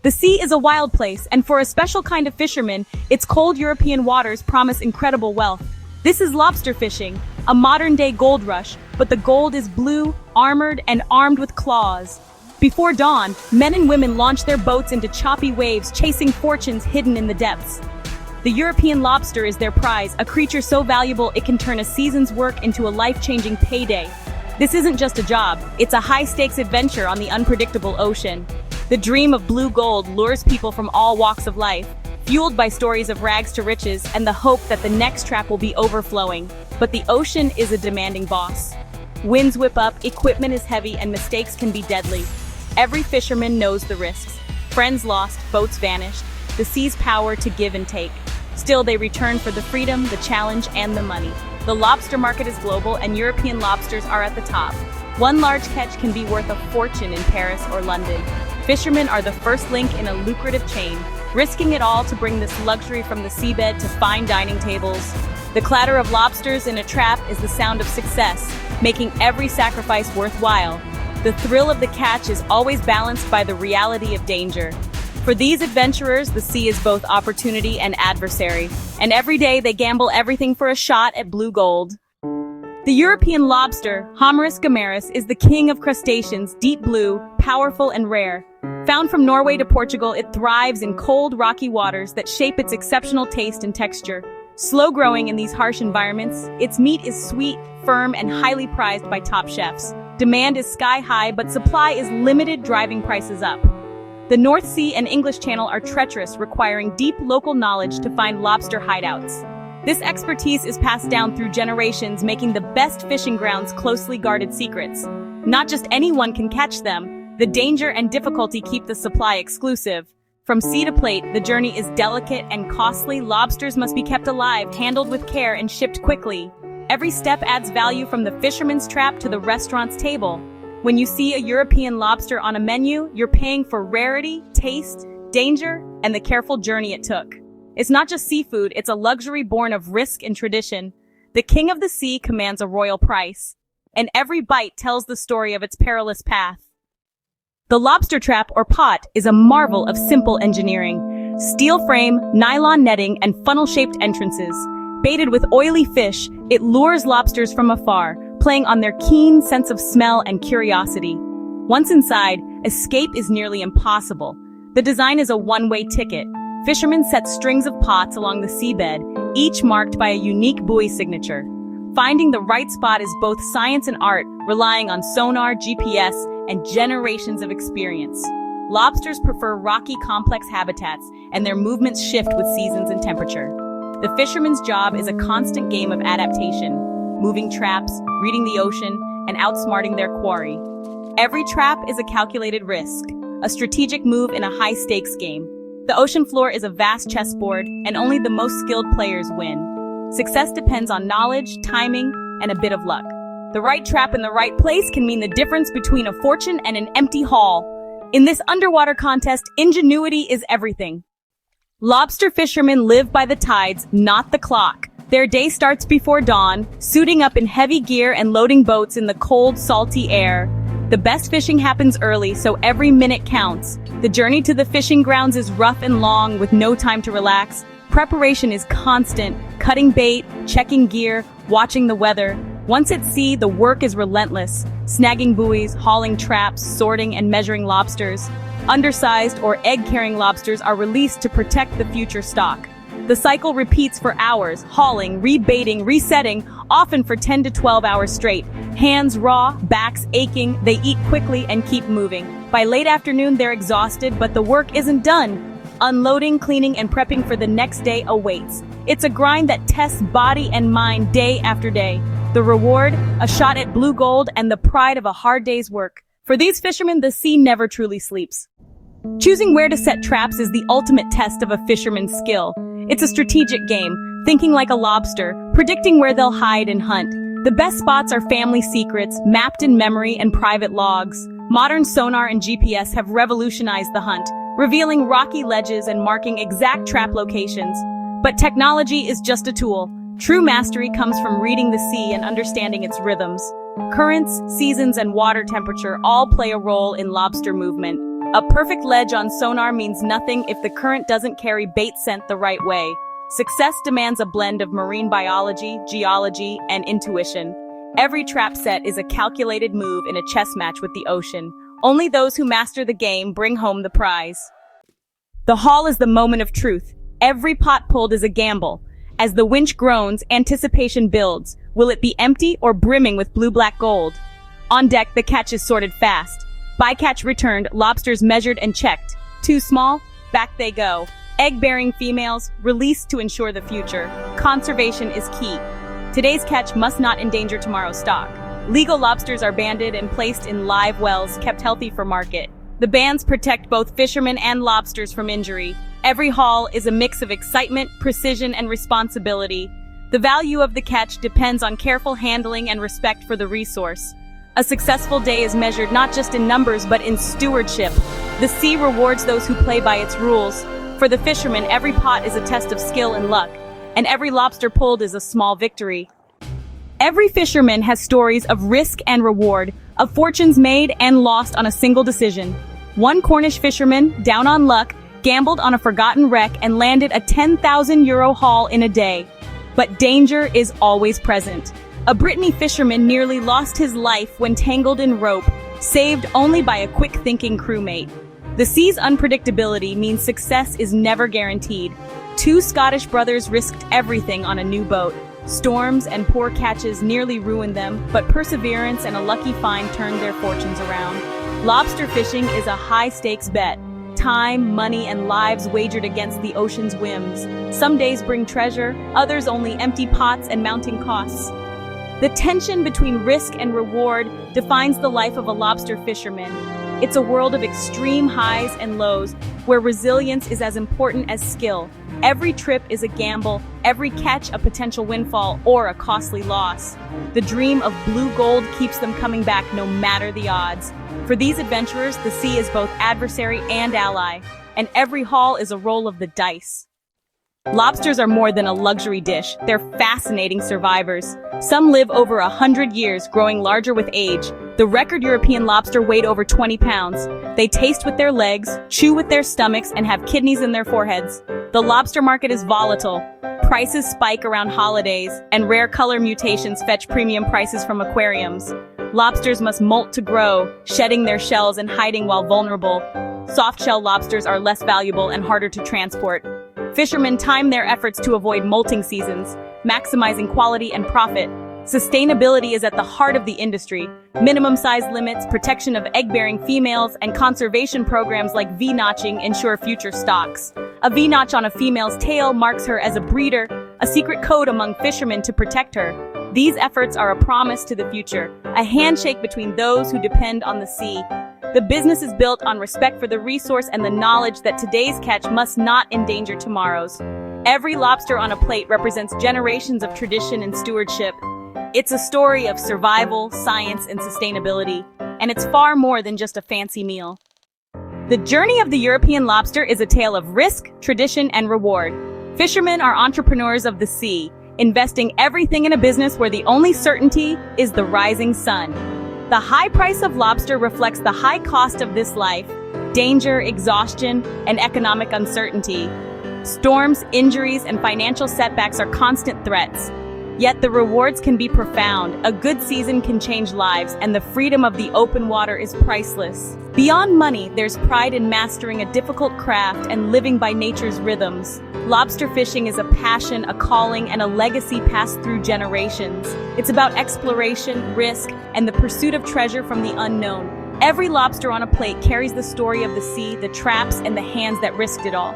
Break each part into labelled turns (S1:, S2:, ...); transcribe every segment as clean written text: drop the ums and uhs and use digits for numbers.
S1: The sea is a wild place, and for a special kind of fisherman, its cold European waters promise incredible wealth. This is lobster fishing, a modern-day gold rush, but the gold is blue, armored, and armed with claws. Before dawn, men and women launch their boats into choppy waves, chasing fortunes hidden in the depths. The European lobster is their prize, a creature so valuable it can turn a season's work into a life-changing payday. This isn't just a job, it's a high-stakes adventure on the unpredictable ocean. The dream of blue gold lures people from all walks of life, fueled by stories of rags to riches and the hope that the next trap will be overflowing. But the ocean is a demanding boss. Winds whip up, equipment is heavy, and mistakes can be deadly. Every fisherman knows the risks. Friends lost, boats vanished, the sea's power to give and take. Still, they return for the freedom, the challenge, and the money. The lobster market is global, and European lobsters are at the top. One large catch can be worth a fortune in Paris or London. Fishermen are the first link in a lucrative chain, risking it all to bring this luxury from the seabed to fine dining tables. The clatter of lobsters in a trap is the sound of success, making every sacrifice worthwhile. The thrill of the catch is always balanced by the reality of danger. For these adventurers, the sea is both opportunity and adversary, and every day they gamble everything for a shot at blue gold. The European lobster, Homarus gomarus, is the king of crustaceans, deep blue, powerful and rare. Found from Norway to Portugal, it thrives in cold, rocky waters that shape its exceptional taste and texture. Slow growing in these harsh environments, its meat is sweet, firm, and highly prized by top chefs. Demand is sky high, but supply is limited, driving prices up. The North Sea and English Channel are treacherous, requiring deep local knowledge to find lobster hideouts. This expertise is passed down through generations, making the best fishing grounds closely guarded secrets. Not just anyone can catch them. The danger and difficulty keep the supply exclusive. From sea to plate, the journey is delicate and costly. Lobsters must be kept alive, handled with care, and shipped quickly. Every step adds value, from the fisherman's trap to the restaurant's table. When you see a European lobster on a menu, you're paying for rarity, taste, danger, and the careful journey it took. It's not just seafood, it's a luxury born of risk and tradition. The king of the sea commands a royal price, and every bite tells the story of its perilous path. The lobster trap, or pot, is a marvel of simple engineering. Steel frame, nylon netting, and funnel-shaped entrances. Baited with oily fish, it lures lobsters from afar, playing on their keen sense of smell and curiosity. Once inside, escape is nearly impossible. The design is a one-way ticket. Fishermen set strings of pots along the seabed, each marked by a unique buoy signature. Finding the right spot is both science and art, relying on sonar, GPS, and generations of experience. Lobsters prefer rocky, complex habitats, and their movements shift with seasons and temperature. The fisherman's job is a constant game of adaptation, moving traps, reading the ocean, and outsmarting their quarry. Every trap is a calculated risk, a strategic move in a high-stakes game. The ocean floor is a vast chessboard, and only the most skilled players win. Success depends on knowledge, timing, and a bit of luck. The right trap in the right place can mean the difference between a fortune and an empty haul. In this underwater contest, ingenuity is everything. Lobster fishermen live by the tides, not the clock. Their day starts before dawn, suiting up in heavy gear and loading boats in the cold, salty air. The best fishing happens early, so every minute counts. The journey to the fishing grounds is rough and long, with no time to relax. Preparation is constant, cutting bait, checking gear, watching the weather. Once at sea, the work is relentless, snagging buoys, hauling traps, sorting and measuring lobsters. Undersized or egg-carrying lobsters are released to protect the future stock. The cycle repeats for hours, hauling, rebaiting, resetting, often for 10 to 12 hours straight. Hands raw, backs aching, they eat quickly and keep moving. By late afternoon, they're exhausted, but the work isn't done. Unloading, cleaning, and prepping for the next day awaits. It's a grind that tests body and mind day after day. The reward, a shot at blue gold and the pride of a hard day's work. For these fishermen, the sea never truly sleeps. Choosing where to set traps is the ultimate test of a fisherman's skill. It's a strategic game, thinking like a lobster, predicting where they'll hide and hunt. The best spots are family secrets, mapped in memory and private logs. Modern sonar and GPS have revolutionized the hunt, revealing rocky ledges and marking exact trap locations. But technology is just a tool. True mastery comes from reading the sea and understanding its rhythms. Currents, seasons, and water temperature all play a role in lobster movement. A perfect ledge on sonar means nothing if the current doesn't carry bait scent the right way. Success demands a blend of marine biology, geology, and intuition. Every trap set is a calculated move in a chess match with the ocean. Only those who master the game bring home the prize. The haul is the moment of truth. Every pot pulled is a gamble. As the winch groans, anticipation builds. Will it be empty or brimming with blue-black gold? On deck, the catch is sorted fast. Bycatch returned, lobsters measured and checked. Too small? Back they go. Egg-bearing females, released to ensure the future. Conservation is key. Today's catch must not endanger tomorrow's stock. Legal lobsters are banded and placed in live wells kept healthy for market. The bans protect both fishermen and lobsters from injury. Every haul is a mix of excitement, precision, and responsibility. The value of the catch depends on careful handling and respect for the resource. A successful day is measured not just in numbers but in stewardship. The sea rewards those who play by its rules. For the fishermen, every pot is a test of skill and luck, and every lobster pulled is a small victory. Every fisherman has stories of risk and reward, of fortunes made and lost on a single decision. One Cornish fisherman, down on luck, gambled on a forgotten wreck and landed a €10,000 haul in a day. But danger is always present. A Brittany fisherman nearly lost his life when tangled in rope, saved only by a quick-thinking crewmate. The sea's unpredictability means success is never guaranteed. Two Scottish brothers risked everything on a new boat. Storms and poor catches nearly ruined them, but perseverance and a lucky find turned their fortunes around. Lobster fishing is a high-stakes bet. Time, money, and lives wagered against the ocean's whims. Some days bring treasure, others only empty pots and mounting costs. The tension between risk and reward defines the life of a lobster fisherman. It's a world of extreme highs and lows, where resilience is as important as skill. Every trip is a gamble, every catch a potential windfall or a costly loss. The dream of blue gold keeps them coming back no matter the odds. For these adventurers, the sea is both adversary and ally, and every haul is a roll of the dice. Lobsters are more than a luxury dish. They're fascinating survivors. Some live over 100 years, growing larger with age. The record European lobster weighed over 20 pounds. They taste with their legs, chew with their stomachs, and have kidneys in their foreheads. The lobster market is volatile. Prices spike around holidays, and rare color mutations fetch premium prices from aquariums. Lobsters must molt to grow, shedding their shells and hiding while vulnerable. Soft-shell lobsters are less valuable and harder to transport. Fishermen time their efforts to avoid molting seasons, maximizing quality and profit. Sustainability is at the heart of the industry. Minimum size limits, protection of egg-bearing females, and conservation programs like V-notching ensure future stocks. A V-notch on a female's tail marks her as a breeder, a secret code among fishermen to protect her. These efforts are a promise to the future, a handshake between those who depend on the sea. The business is built on respect for the resource and the knowledge that today's catch must not endanger tomorrow's. Every lobster on a plate represents generations of tradition and stewardship. It's a story of survival, science, and sustainability, and it's far more than just a fancy meal. The journey of the European lobster is a tale of risk, tradition, and reward. Fishermen are entrepreneurs of the sea, investing everything in a business where the only certainty is the rising sun. The high price of lobster reflects the high cost of this life: danger, exhaustion, and economic uncertainty. Storms, injuries, and financial setbacks are constant threats. Yet the rewards can be profound. A good season can change lives, and the freedom of the open water is priceless. Beyond money, there's pride in mastering a difficult craft and living by nature's rhythms. Lobster fishing is a passion, a calling, and a legacy passed through generations. It's about exploration, risk, and the pursuit of treasure from the unknown. Every lobster on a plate carries the story of the sea, the traps, and the hands that risked it all.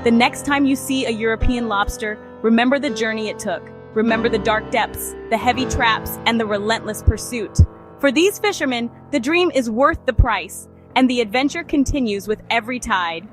S1: The next time you see a European lobster, remember the journey it took. Remember the dark depths, the heavy traps, and the relentless pursuit. For these fishermen, the dream is worth the price, and the adventure continues with every tide.